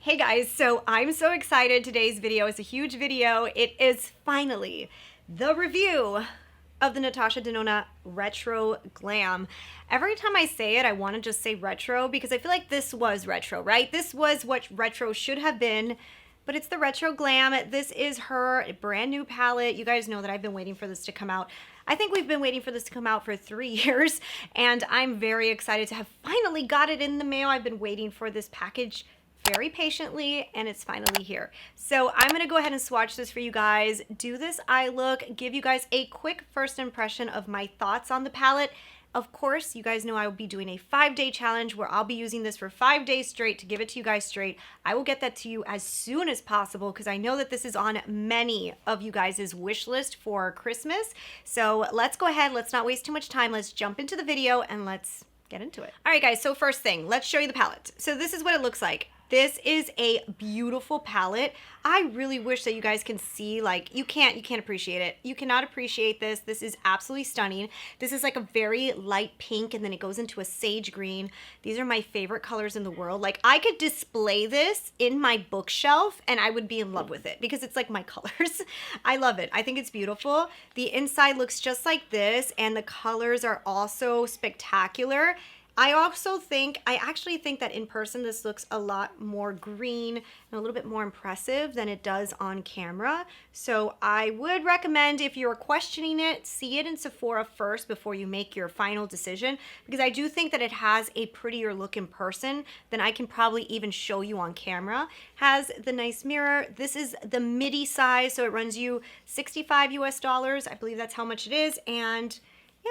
Hey guys, so I'm so excited. Today's video is a huge video. It is finally the review of the Natasha Denona Retro Glam. Every time I say it, I want to just say retro because I feel like this was retro, right? This was what retro should have been, but it's the Retro Glam. This is her brand new palette. You guys know that I've been waiting for this to come out. I think we've been waiting for this to come out for 3 years, and I'm very excited to have finally got it in the mail. I've been waiting for this package very patiently, and it's finally here. So I'm gonna go ahead and swatch this for you guys, do this eye look, give you guys a quick first impression of my thoughts on the palette. Of course, you guys know I will be doing a 5-day challenge where I'll be using this for 5 days straight to give it to you guys straight. I will get that to you as soon as possible because I know that this is on many of you guys' wish list for Christmas. So let's go ahead, let's not waste too much time. Let's jump into the video and let's get into it. All right guys, so first thing, let's show you the palette. So this is what it looks like. This is a beautiful palette. I really wish that you guys can see, like, you can't appreciate it. You cannot appreciate this. This is absolutely stunning. This is like a very light pink and then it goes into a sage green. These are my favorite colors in the world. Like, I could display this in my bookshelf and I would be in love with it because it's like my colors. I love it. I think it's beautiful. The inside looks just like this and the colors are also spectacular. I actually think that in person this looks a lot more green and a little bit more impressive than it does on camera. So I would recommend, if you're questioning it, see it in Sephora first before you make your final decision, because I do think that it has a prettier look in person than I can probably even show you on camera. Has the nice mirror. This is the midi size, so it runs you $65 US. I believe that's how much it is, and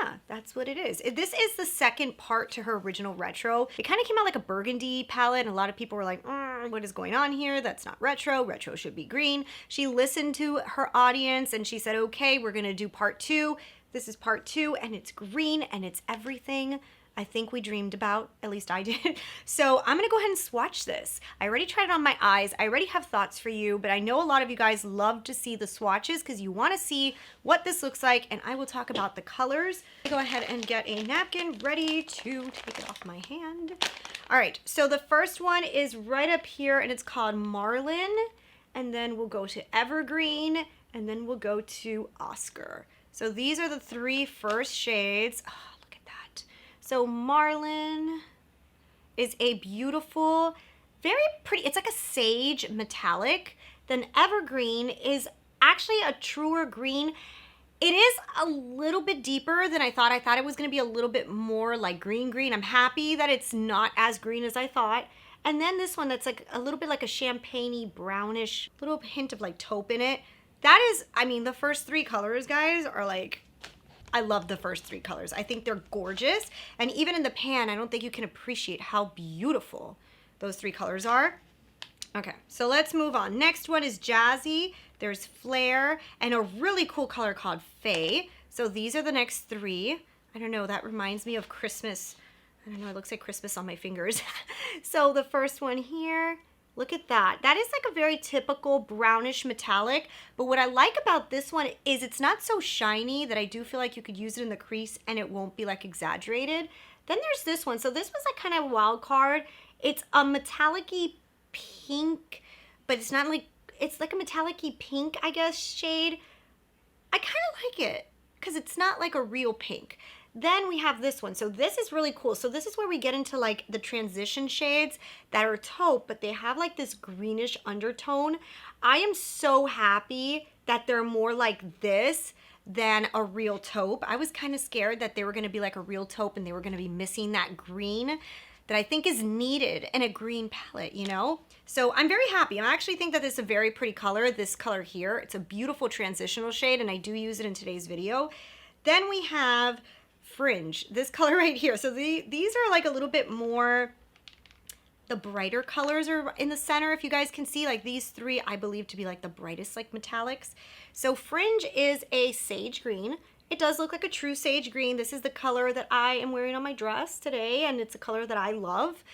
yeah, that's what it is. This is the second part to her original retro. It kind of came out like a burgundy palette, and a lot of people were like, what is going on here? That's not retro. Retro should be green. She listened to her audience and she said, okay, we're gonna do part 2. This is part 2, and it's green and it's everything I think we dreamed about, at least I did. So I'm gonna go ahead and swatch this. I already tried it on my eyes. I already have thoughts for you, but I know a lot of you guys love to see the swatches because you wanna see what this looks like, and I will talk about the colors. Go ahead and get a napkin ready to take it off my hand. All right, so the first one is right up here and it's called Marlin, and then we'll go to Evergreen, and then we'll go to Oscar. So these are the 3 first shades. So Marlin is a beautiful, very pretty, it's like a sage metallic. Then Evergreen is actually a truer green. It is a little bit deeper than I thought. I thought it was gonna be a little bit more like green. I'm happy that it's not as green as I thought. And then this one that's like a little bit like a champagne-y brownish, little hint of like taupe in it. That is, I mean, the first 3 colors, guys, are like, I love the first 3 colors. I think they're gorgeous. And even in the pan, I don't think you can appreciate how beautiful those 3 colors are. Okay, so let's move on. Next one is Jazzy. There's Flare and a really cool color called Faye. So these are the next 3. I don't know, that reminds me of Christmas. I don't know, it looks like Christmas on my fingers. So the first one here, look at that. That is like a very typical brownish metallic, but what I like about this one is it's not so shiny that I do feel like you could use it in the crease and it won't be like exaggerated. Then there's this one. So this was like kind of a wild card. It's a metallic-y pink, but it's not like, it's like a metallic-y pink, I guess, shade. I kind of like it because it's not like a real pink. Then we have this one. So this is really cool. So this is where we get into like the transition shades that are taupe, but they have like this greenish undertone. I am so happy that they're more like this than a real taupe. I was kind of scared that they were going to be like a real taupe and they were going to be missing that green that I think is needed in a green palette, you know? So I'm very happy. I actually think that this is a very pretty color, this color here. It's a beautiful transitional shade and I do use it in today's video. Then we have Fringe, this color right here. So these are like a little bit more, the brighter colors are in the center. If you guys can see, like these 3 I believe to be like the brightest like metallics. So Fringe is a sage green. It does look like a true sage green. This is the color that I am wearing on my dress today, and it's a color that I love.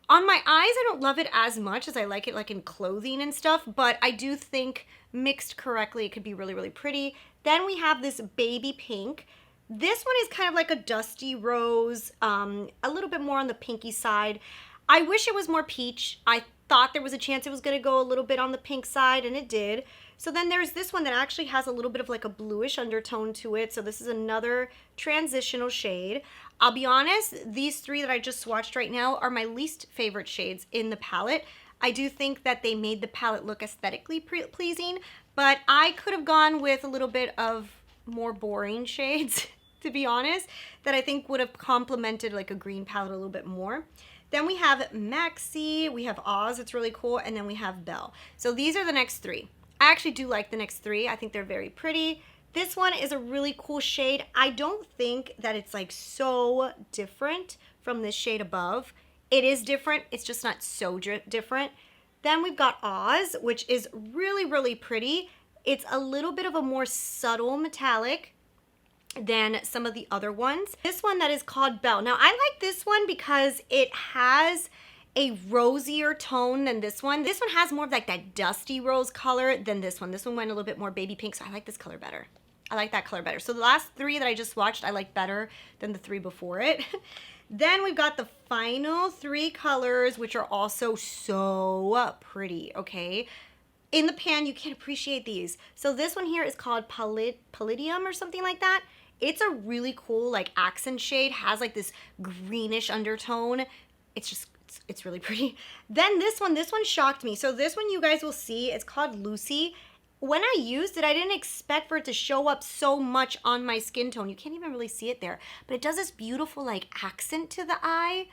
On my eyes, I don't love it as much as I like it like in clothing and stuff, but I do think mixed correctly it could be really, really pretty. Then we have this baby pink. This one is kind of like a dusty rose, a little bit more on the pinky side. I wish it was more peach. I thought there was a chance it was gonna go a little bit on the pink side, and it did. So then there's this one that actually has a little bit of like a bluish undertone to it. So this is another transitional shade. I'll be honest, these three that I just swatched right now are my least favorite shades in the palette. I do think that they made the palette look aesthetically pleasing, but I could have gone with a little bit of more boring shades, to be honest, that I think would have complemented like a green palette a little bit more. Then we have Maxi, we have Oz, it's really cool, and then we have Belle. So these are the next three. I actually do like the next three. I think they're very pretty. This one is a really cool shade. I don't think that it's like so different from this shade above. It is different, it's just not so different. Then we've got Oz, which is really, really pretty. It's a little bit of a more subtle metallic than some of the other ones. This one that is called Belle. Now I like this one because it has a rosier tone than this one. This one has more of like that dusty rose color than this one. This one went a little bit more baby pink, so I like this color better. I like that color better. So the last three that I just watched, I like better than the three before it. Then we've got the final three colors, which are also so pretty, okay? In the pan, you can't appreciate these. So this one here is called Palladium or something like that. It's a really cool like accent shade, has like this greenish undertone. It's really pretty. Then this one shocked me. So this one you guys will see, it's called Lucy. When I used it, I didn't expect for it to show up so much on my skin tone. You can't even really see it there, but it does this beautiful like accent to the eye.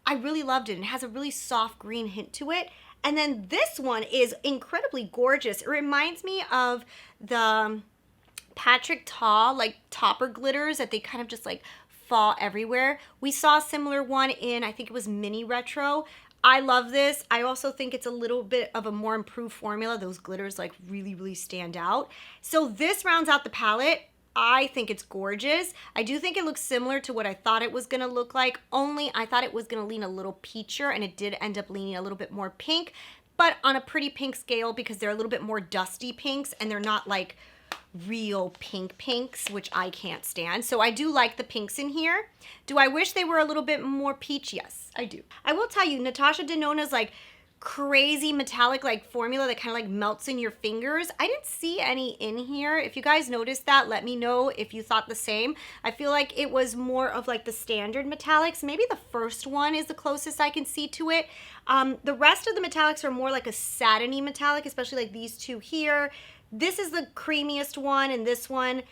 I really loved it. It has a really soft green hint to it. And then this one is incredibly gorgeous. It reminds me of the Patrick Ta like topper glitters that they kind of just like fall everywhere. We saw a similar one in, I think it was Mini Retro. I love this. I also think it's a little bit of a more improved formula. Those glitters like really, really stand out. So this rounds out the palette. I think it's gorgeous. I do think it looks similar to what I thought it was gonna look like, only I thought it was gonna lean a little peachier, and it did end up leaning a little bit more pink, but on a pretty pink scale because they're a little bit more dusty pinks and they're not like real pinks, which I can't stand. So I do like the pinks in here. Do I wish they were a little bit more peach? Yes, I do. I will tell you, Natasha Denona's like crazy metallic like formula that kind of like melts in your fingers, I didn't see any in here. If you guys noticed that, let me know if you thought the same. I feel like it was more of like the standard metallics. Maybe the first one is the closest I can see to it. The rest of the metallics are more like a satiny metallic, especially like these two here. This is the creamiest one, and this one,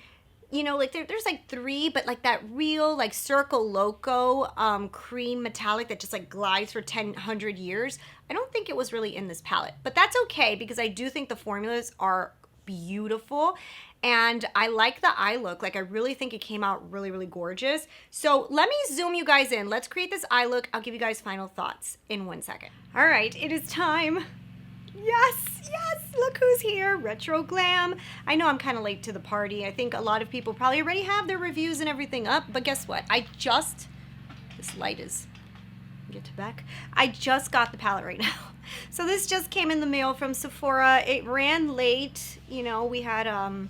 you know, like there's like three, but like that real like Circle Loco cream metallic that just like glides for 100 years. I don't think it was really in this palette, but that's okay because I do think the formulas are beautiful and I like the eye look. Like I really think it came out really, really gorgeous. So let me zoom you guys in. Let's create this eye look. I'll give you guys final thoughts in 1 second. All right, it is time. Yes, look who's here, Retro Glam. I know I'm kind of late to the party. I think a lot of people probably already have their reviews and everything up, but guess what? This light is, get to back. I just got the palette right now. So this just came in the mail from Sephora. It ran late. You know, we had a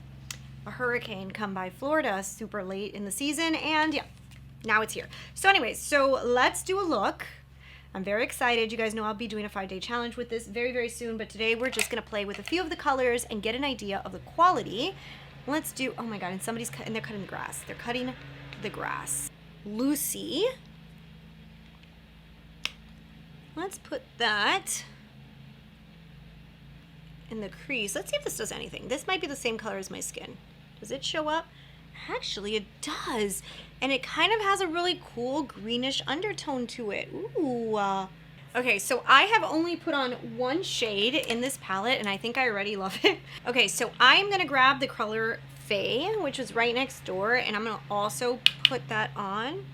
hurricane come by Florida super late in the season, and yeah, now it's here. So anyways, so let's do a look. I'm very excited. You guys know I'll be doing a 5-day challenge with this very, very soon, but today we're just gonna play with a few of the colors and get an idea of the quality. Let's do, oh my God, and they're cutting the grass. They're cutting the grass. Lucy. Let's put that in the crease. Let's see if this does anything. This might be the same color as my skin. Does it show up? Actually, it does. And it kind of has a really cool greenish undertone to it. Ooh. Okay, so I have only put on one shade in this palette, and I think I already love it. Okay, so I'm gonna grab the color Faye, which is right next door, and I'm gonna also put that on.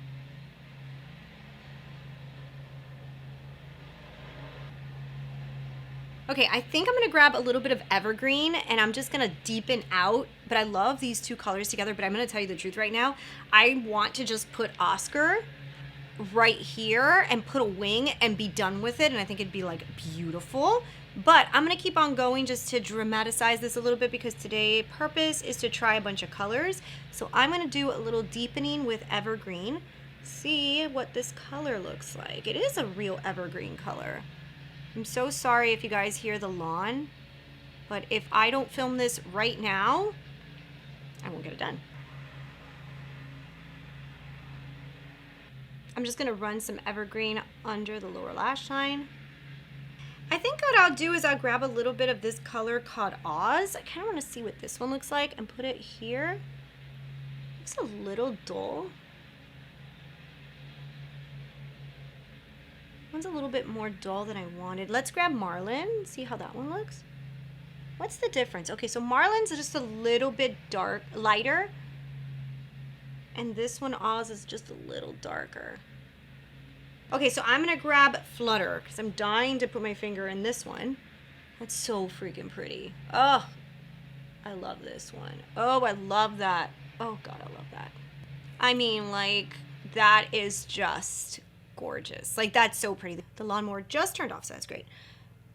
Okay, I think I'm gonna grab a little bit of Evergreen and I'm just gonna deepen out, but I love these two colors together, but I'm gonna tell you the truth right now. I want to just put Oscar right here and put a wing and be done with it, and I think it'd be like beautiful. But I'm gonna keep on going just to dramatize this a little bit because today's purpose is to try a bunch of colors. So I'm gonna do a little deepening with Evergreen. See what this color looks like. It is a real evergreen color. I'm so sorry if you guys hear the lawn, but if I don't film this right now, I won't get it done. I'm just gonna run some evergreen under the lower lash line. I think what I'll do is I'll grab a little bit of this color called Oz. I kind of want to see what this one looks like and put it here. Looks a little dull. One's a little bit more dull than I wanted. Let's grab Marlin, see how that one looks. What's the difference? Okay, so Marlin's just a little bit lighter. And this one, Oz, is just a little darker. Okay, so I'm gonna grab Flutter because I'm dying to put my finger in this one. That's so freaking pretty. Oh, I love this one. Oh, I love that. Oh God, I love that. I mean, like, that is just gorgeous. Like, that's so pretty. The lawnmower just turned off, so that's great.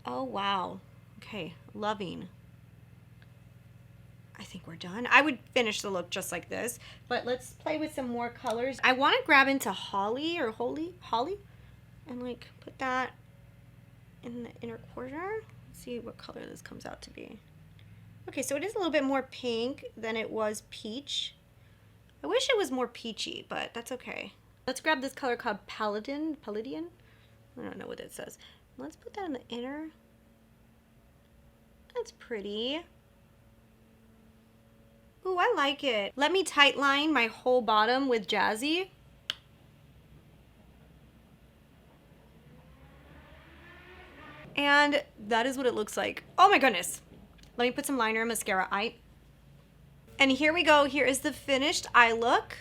Oh, wow. Okay, loving. I think we're done. I would finish the look just like this, but let's play with some more colors. I want to grab into Holly, and like put that in the inner corner. Let's see what color this comes out to be. Okay, so it is a little bit more pink than it was peach. I wish it was more peachy, but that's okay. Let's grab this color called Palladian. I don't know what it says. Let's put that in the inner. That's pretty. Ooh, I like it. Let me tight line my whole bottom with Jazzy. And that is what it looks like. Oh my goodness. Let me put some liner and mascara. And here we go. Here is the finished eye look.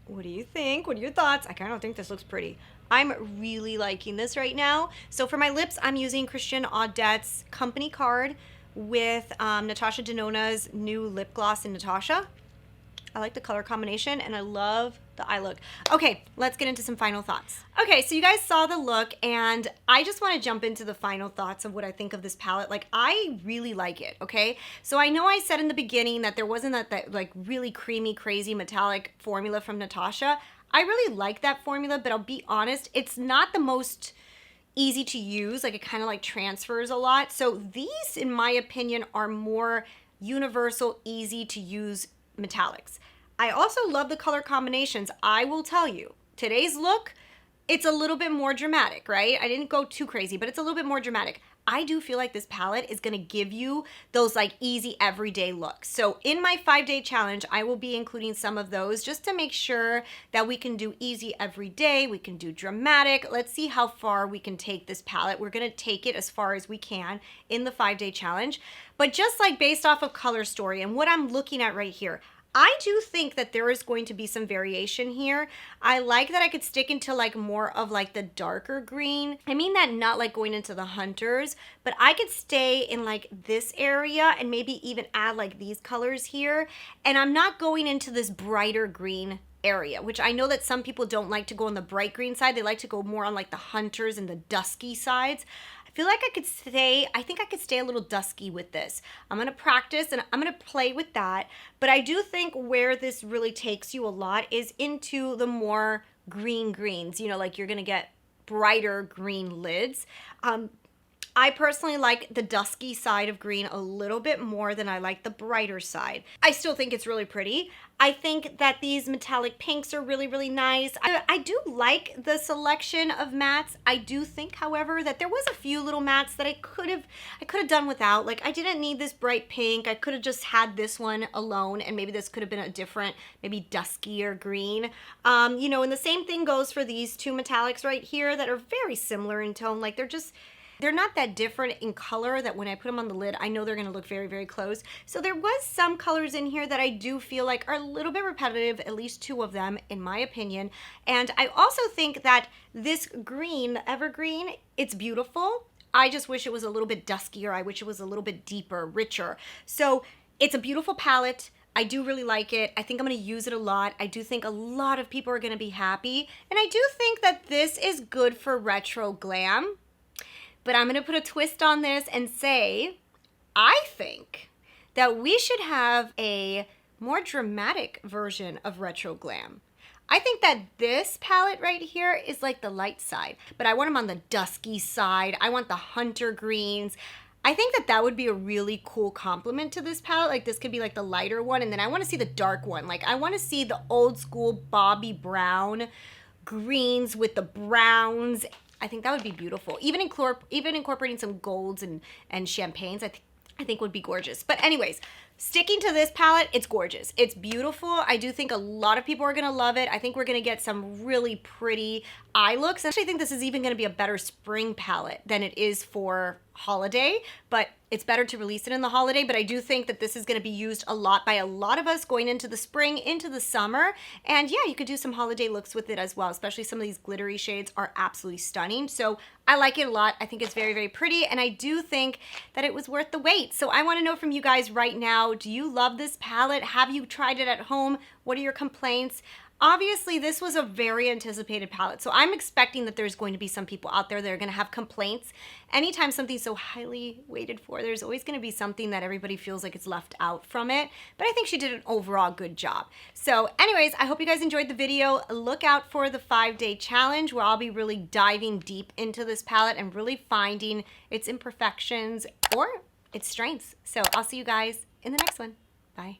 What do you think? What are your thoughts? I kind of think this looks pretty. I'm really liking this right now. So for my lips, I'm using Christian Audette's company card with Natasha Denona's new lip gloss in Natasha. I like the color combination and I love the eye look. Okay, let's get into some final thoughts. Okay, so you guys saw the look and I just want to jump into the final thoughts of what I think of this palette. Like, I really like it, okay? So I know I said in the beginning that there wasn't that like really creamy, crazy metallic formula from Natasha. I really like that formula, but I'll be honest, it's not the most easy to use. Like, it kind of like transfers a lot. So these, in my opinion, are more universal, easy to use metallics. I also love the color combinations. I will tell you, today's look, it's a little bit more dramatic, right? I didn't go too crazy, but it's a little bit more dramatic. I do feel like this palette is gonna give you those like easy everyday looks. So in my 5-day challenge, I will be including some of those just to make sure that we can do easy everyday, we can do dramatic. Let's see how far we can take this palette. We're gonna take it as far as we can in the 5-day challenge. But just like based off of color story and what I'm looking at right here, I do think that there is going to be some variation here. I like that I could stick into like more of like the darker green. I mean that not like going into the hunters, but I could stay in like this area and maybe even add like these colors here. And I'm not going into this brighter green area, which I know that some people don't like to go on the bright green side. They like to go more on like the hunters and the dusky sides. I feel like I think I could stay a little dusky with this. I'm gonna practice and I'm gonna play with that, but I do think where this really takes you a lot is into the more greens, you know, like you're gonna get brighter green lids. I personally like the dusky side of green a little bit more than I like the brighter side. I still think it's really pretty. I think that these metallic pinks are really, really nice. I do like the selection of mattes. I do think, however, that there was a few little mattes that I could have done without. Like, I didn't need this bright pink. I could have just had this one alone, and maybe this could have been a different, maybe duskier green. You know, and the same thing goes for these two metallics right here that are very similar in tone. Like, they're not that different in color that when I put them on the lid, I know they're gonna look very, very close. So there was some colors in here that I do feel like are a little bit repetitive, at least two of them, in my opinion. And I also think that this green, the evergreen, it's beautiful. I just wish it was a little bit duskier. I wish it was a little bit deeper, richer. So it's a beautiful palette. I do really like it. I think I'm gonna use it a lot. I do think a lot of people are gonna be happy. And I do think that this is good for retro glam. But I'm going to put a twist on this and say, I think that we should have a more dramatic version of retro glam. I think that this palette right here is like the light side, but I want them on the dusky side. I want the hunter greens. I think that that would be a really cool complement to this palette. Like this could be like the lighter one, and then I want to see the dark one. Like I want to see the old school Bobbi Brown greens with the browns. I think that would be beautiful. Even incorporating some golds and champagnes, I think would be gorgeous. But anyways, sticking to this palette, it's gorgeous. It's beautiful. I do think a lot of people are gonna love it. I think we're gonna get some really pretty eye looks. I actually think this is even gonna be a better spring palette than it is for holiday, but it's better to release it in the holiday. But I do think that this is gonna be used a lot by a lot of us going into the spring, into the summer. And yeah, you could do some holiday looks with it as well, especially some of these glittery shades are absolutely stunning. So I like it a lot. I think it's very, very pretty. And I do think that it was worth the wait. So I wanna know from you guys right now, do you love this palette? Have you tried it at home? What are your complaints? Obviously, this was a very anticipated palette, so I'm expecting that there's going to be some people out there that are going to have complaints. Anytime something's so highly waited for, there's always going to be something that everybody feels like it's left out from it, but I think she did an overall good job. So anyways, I hope you guys enjoyed the video. Look out for the 5-day challenge where I'll be really diving deep into this palette and really finding its imperfections or its strengths. So I'll see you guys in the next one. Bye.